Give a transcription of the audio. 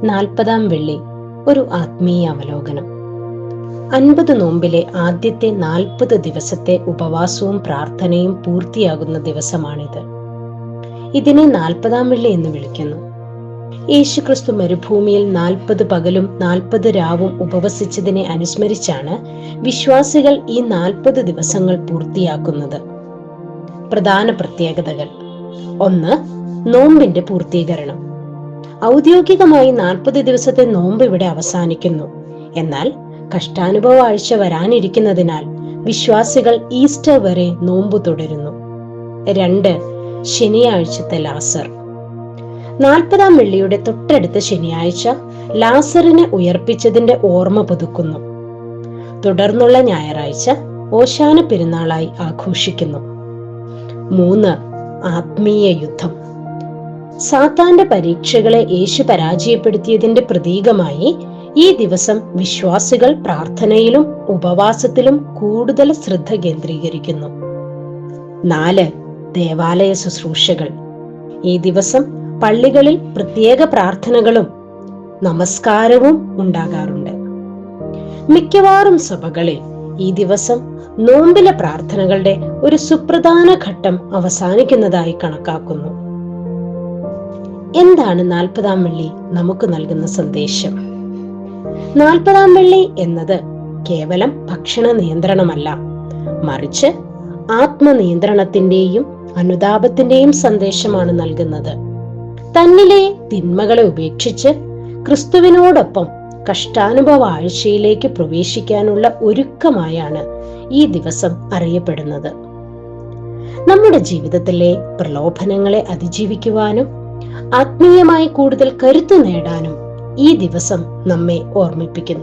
40-ാം വെള്ളി ഒരു ആത്മീയ അവലോകനം. 50 നോമ്പിലെ ആദ്യത്തെ 40 ദിവസത്തെ ഉപവാസവും പ്രാർത്ഥനയും പൂർത്തിയാകുന്ന ദിവസമാണിത്. ഇതിനെ 40-ാം വെള്ളി എന്ന് വിളിക്കുന്നു. യേശുക്രിസ്തു മരുഭൂമിയിൽ 40 പകലും 40 രാവും ഉപവസിച്ചതിനെ അനുസ്മരിച്ചാണ് വിശ്വാസികൾ ഈ 40 ദിവസങ്ങൾ പൂർത്തിയാക്കുന്നത്. പ്രധാന പ്രത്യേകതകൾ: 1. നോമ്പിന്റെ പൂർത്തീകരണം. ഔദ്യോഗികമായി 40 ദിവസത്തെ നോമ്പ് ഇവിടെ അവസാനിക്കുന്നു. എന്നാൽ കഷ്ടാനുഭവ ആഴ്ച വരാനിരിക്കുന്നതിനാൽ വിശ്വാസികൾ ഈസ്റ്റർ വരെ നോമ്പ് തുടരുന്നു. 2. ശനിയാഴ്ചത്തെ ലാസർ. 40-ാം വെള്ളിയുടെ തൊട്ടടുത്ത ശനിയാഴ്ച ലാസറിനെ ഉയർപ്പിച്ചതിന്റെ ഓർമ്മ പുതുക്കുന്നു. തുടർന്നുള്ള ഞായറാഴ്ച ഓശാന പെരുന്നാളായി ആഘോഷിക്കുന്നു. 3. ആത്മീയ യുദ്ധം. സാത്താന്റെ പരീക്ഷകളെ യേശു പരാജയപ്പെടുത്തിയതിന്റെ പ്രതീകമായി ഈ ദിവസം വിശ്വാസികൾ പ്രാർത്ഥനയിലും ഉപവാസത്തിലും കൂടുതൽ ശ്രദ്ധ കേന്ദ്രീകരിക്കുന്നു. 4. ദേവാലയ ശുശ്രൂഷകൾ. ഈ ദിവസം പള്ളികളിൽ പ്രത്യേക പ്രാർത്ഥനകളും നമസ്കാരവും ഉണ്ടാകാറുണ്ട്. മിക്കവാറും സഭകളിൽ ഈ ദിവസം നോമ്പിലെ പ്രാർത്ഥനകളുടെ ഒരു സുപ്രധാന ഘട്ടം അവസാനിക്കുന്നതായി കണക്കാക്കുന്നു. എന്താണ് 40-ാം വെള്ളി നമുക്ക് നൽകുന്ന സന്ദേശം? 40-ാം വെള്ളി എന്നത് കേവലം ഭക്ഷണ നിയന്ത്രണമല്ല, മറിച്ച് ആത്മനിയന്ത്രണത്തിന്റെയും അനുതാപത്തിന്റെയും സന്ദേശമാണ് നൽകുന്നത്. തന്നിലെ തിന്മകളെ ഉപേക്ഷിച്ച് ക്രിസ്തുവിനോടൊപ്പം കഷ്ടാനുഭവ ആഴ്ചയിലേക്ക് പ്രവേശിക്കാനുള്ള ഒരുക്കമായാണ് ഈ ദിവസം അറിയപ്പെടുന്നത്. നമ്മുടെ ജീവിതത്തിലെ പ്രലോഭനങ്ങളെ അതിജീവിക്കുവാനും ആത്മീയമായി കൂടുതൽ കരുത്തു നേടാനും ഈ ദിവസം നമ്മെ ഓർമ്മിപ്പിക്കുന്നു.